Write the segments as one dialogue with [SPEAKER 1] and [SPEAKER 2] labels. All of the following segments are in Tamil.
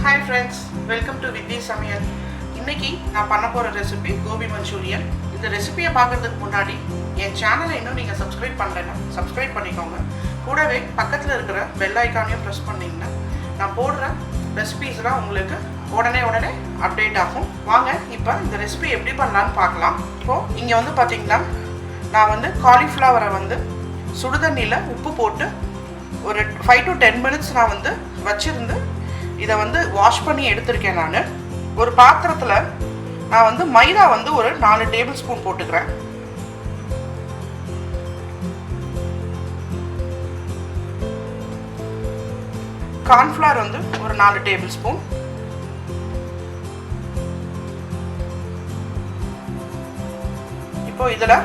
[SPEAKER 1] Hi friends, welcome to Vidissamayal. இன்னைக்கு நான் பண்ண போற ரெசிபி கோபி மஞ்சூரியன். இந்த ரெசிபியை பார்க்கிறதுக்கு முன்னாடி என் சேனலை இன்னும் நீங்க சப்ஸ்கிரைப் பண்ணலனா சப்ஸ்கிரைப் பண்ணிக்கோங்க. கூடவே பக்கத்துல இருக்கிற பெல் ஐகானையும் பிரஸ் பண்ணீங்கன்னா நான் போடுற ரெசிபீஸ்லாம் உங்களுக்கு உடனே அப்டேட் ஆகும். வாங்க இப்போ இந்த ரெசிபி எப்படி பண்ணலாம்னு பார்க்கலாம். இப்போ இங்க வந்து பாத்தீங்கன்னா நான் வந்து காலிஃப்ளவரை வந்து சுடுதண்ணில உப்பு போட்டு ஒரு 5 to 10 minutes நான் வந்து வச்சிருந்து இதை வந்து வாஷ் பண்ணி எடுத்துருக்கேன். நான் ஒரு பாத்திரத்தில் நான் வந்து மைதா வந்து ஒரு 4 டேபிள் ஸ்பூன் போட்டுக்கிறேன். கார்ன்ஃப்ளவர் வந்து ஒரு 4 டேபிள் ஸ்பூன். இப்போ இதில்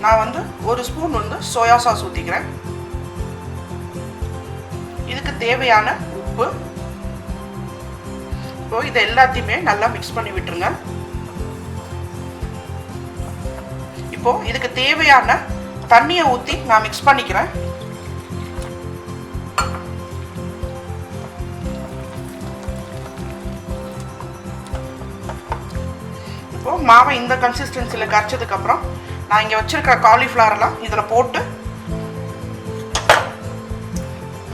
[SPEAKER 1] நான் வந்து ஒரு ஸ்பூன் வந்து சோயா சாஸ் ஊற்றிக்கிறேன். இதுக்கு தேவையான உப்பு. இப்போ இதை எல்லாத்தையுமே நல்லா மிக்ஸ் பண்ணி விட்டுருங்க. இப்போ இதுக்கு தேவையான தண்ணியை ஊற்றி நான் மிக்ஸ் பண்ணிக்கிறேன். இப்போ மாவை இந்த கன்சிஸ்டன்சியில் கரைச்சதுக்கப்புறம் நான் இங்கே வச்சிருக்கிற காலிஃப்ளவர்லாம் இதில் போட்டு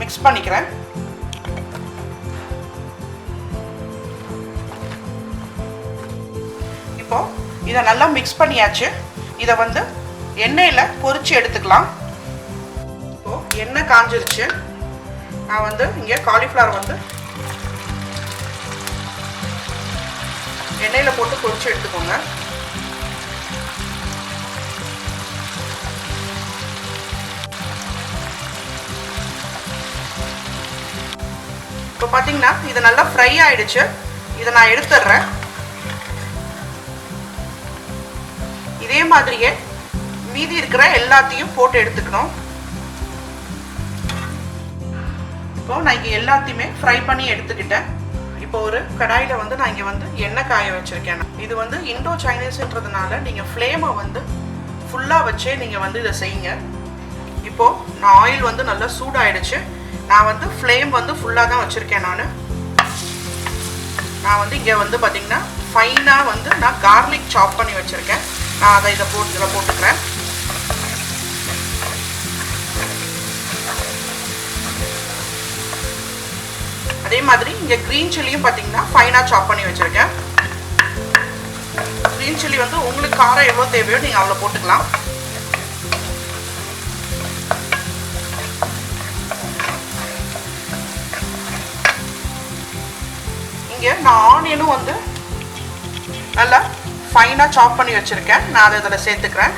[SPEAKER 1] மிக்ஸ் பண்ணிக்கிறேன். இப்போ இதை நல்லா மிக்ஸ் பண்ணியாச்சு. இதை வந்து எண்ணெயில் பொரிச்சு எடுத்துக்கலாம். இப்போ எண்ணெய் காஞ்சிருச்சு. நான் வந்து இங்கே காலிஃப்ளவர் வந்து எண்ணெயில் போட்டு பொரிச்சு எடுத்துக்கோங்க. இப்போ பார்த்தீங்கன்னா இது நல்லா ஃப்ரை ஆயிடுச்சு. இதை நான் எடுத்துடுறேன். இதே மாதிரியே மீதி இருக்கிற எல்லாத்தையும் போட்டு எடுத்துக்கணும். இப்போ நான் இங்கே எல்லாத்தையுமே ஃப்ரை பண்ணி எடுத்துக்கிட்டேன். இப்போ ஒரு கடாயில் வந்து நான் இங்கே வந்து எண்ணெய் காய வச்சுருக்கேன். இது வந்து இண்டோ-சைனீஸ்ன்றதுனால நீங்கள் ஃப்ளேமை வந்து ஃபுல்லாக வச்சே நீங்கள் வந்து இதை செய்யுங்க. இப்போது நான் ஆயில் வந்து நல்லா சூடாயிடுச்சு. நான் வந்து ஃப்ளேம் வந்து ஃபுல்லாக தான் வச்சுருக்கேன். நான் வந்து இங்கே வந்து பார்த்திங்கன்னா ஃபைனாக வந்து நான் கார்லிக் சாப் பண்ணி வச்சுருக்கேன். நான் அதை இதில் போட்டுக்கிறேன். அதே மாதிரி இங்கே க்ரீன் சில்லியும் பார்த்திங்கன்னா ஃபைனாக சாப் பண்ணி வச்சுருக்கேன். க்ரீன் சில்லி வந்து உங்களுக்கு காரம் எவ்வளோ தேவையோ நீங்கள் அவ்வளோ போட்டுக்கலாம். நான் ஆனியனும் வந்து நல்லா ஃபைனாக சாப் பண்ணி வச்சுருக்கேன். நான் அதை இதில் சேர்த்துக்கிறேன்.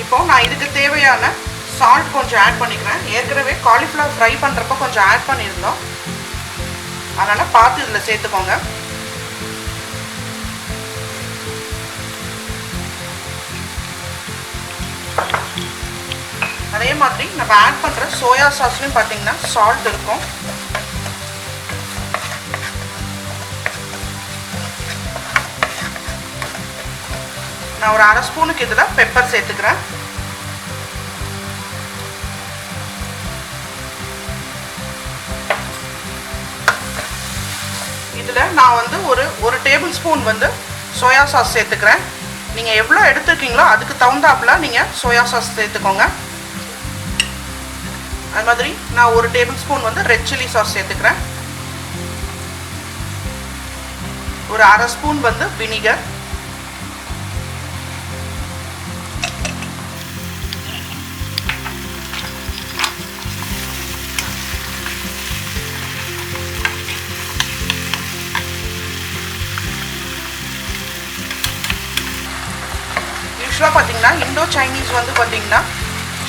[SPEAKER 1] இப்போ நான் இதுக்கு தேவையான சால்ட் கொஞ்சம் ஆட் பண்ணிக்கிறேன். ஏற்கனவே காலிஃப்ளவர் ஃப்ரை பண்ணுறப்ப கொஞ்சம் ஆட் பண்ணியிருந்தோம். அதனால் பார்த்து இதில் சேர்த்துக்கோங்க. அதே மாதிரி நம்ம ஆட் பண்ணுற சோயா சாஸ்லையும் பார்த்தீங்கன்னா சால்ட் இருக்கும். நான் ஒரு 1/2 ஸ்பூனுக்கு இதில் பெப்பர் சேர்த்துக்கிறேன். இதில் நான் வந்து ஒரு டேபிள் ஸ்பூன் வந்து சோயா சாஸ் சேர்த்துக்கிறேன். நீங்கள் எவ்வளோ எடுத்துருக்கீங்களோ அதுக்கு தகுந்தாப்புல நீங்கள் சோயா சாஸ் சேர்த்துக்கோங்க. அது மாதிரி நான் ஒரு டேபிள் ஸ்பூன் வந்து ரெட்சில்லி சாஸ் சேர்த்துக்கிறேன். ஒரு 1/2 ஸ்பூன் வந்து வினிகர். பார்த்தீங்கன்னா இண்டோ-சைனீஸ் வந்து பார்த்தீங்கன்னா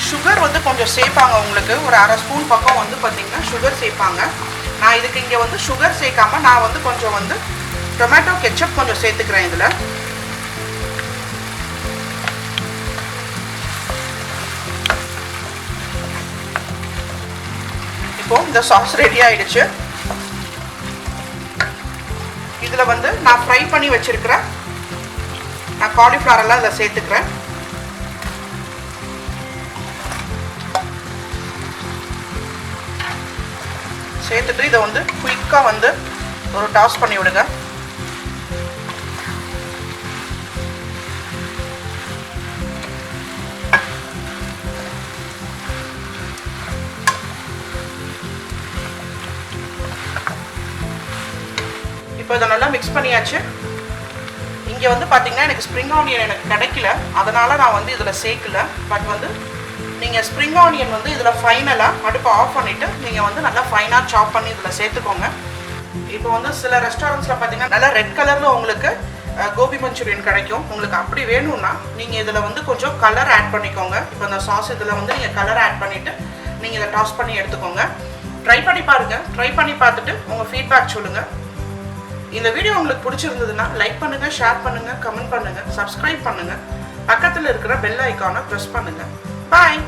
[SPEAKER 1] சுகர் வந்து கொஞ்சம் சேர்ப்பாங்க. உங்களுக்கு ஒரு 1/2 ஸ்பூன் பக்கம் வந்து பார்த்தீங்கன்னா சுகர் சேர்ப்பாங்க. நான் இதுக்கு இங்கே வந்து சுகர் சேர்க்காம நான் வந்து கொஞ்சம் வந்து டொமேட்டோ கெச்சப் கொஞ்சம் சேர்த்துக்கிறேன் இதில். இப்போ இந்த சாஸ் ரெடி ஆயிடுச்சு. இதில் வந்து நான் ஃப்ரை பண்ணி வச்சிருக்கிறேன் நான் காலிஃப்ளவர் எல்லாம் இதில் சேர்த்துக்கிறேன். சேர்த்துட்டு இதை வந்து குயிக்காக வந்து ஒரு டாஸ் பண்ணி விடுங்க. இப்போ இதை நல்லா மிக்ஸ் பண்ணியாச்சு. இங்கே வந்து பார்த்தீங்கன்னா எனக்கு ஸ்ப்ரிங் ஆனியன் எனக்கு கிடைக்கல, அதனால் நான் வந்து இதில் சேர்க்கல. பட் வந்து நீங்கள் ஸ்ப்ரிங் ஆனியன் வந்து இதில் ஃபைனலாக அடுப்பை ஆஃப் பண்ணிவிட்டு நீங்கள் வந்து நல்லா ஃபைனாக சாப் பண்ணி இதில் சேர்த்துக்கோங்க. இப்போ வந்து சில ரெஸ்டாரண்ட்ஸில் பார்த்தீங்கன்னா நல்லா ரெட் கலரில் உங்களுக்கு கோபி மஞ்சூரியன் கிடைக்கும். உங்களுக்கு அப்படி வேணும்னா நீங்கள் இதில் வந்து கொஞ்சம் கலர் ஆட் பண்ணிக்கோங்க. இப்போ இந்த சாஸ் இதில் வந்து நீங்கள் கலர் ஆட் பண்ணிவிட்டு நீங்கள் இதை டாஸ் பண்ணி எடுத்துக்கோங்க. ட்ரை பண்ணி பாருங்கள். ட்ரை பண்ணி பார்த்துட்டு உங்கள் ஃபீட்பேக் சொல்லுங்கள். இந்த வீடியோ உங்களுக்கு பிடிச்சிருந்ததுன்னா லைக் பண்ணுங்கள், ஷேர் பண்ணுங்கள், கமெண்ட் பண்ணுங்கள், சப்ஸ்கிரைப் பண்ணுங்கள், பக்கத்தில் இருக்கிற பெல் ஐக்கானை ப்ரெஸ் பண்ணுங்கள். பாய்.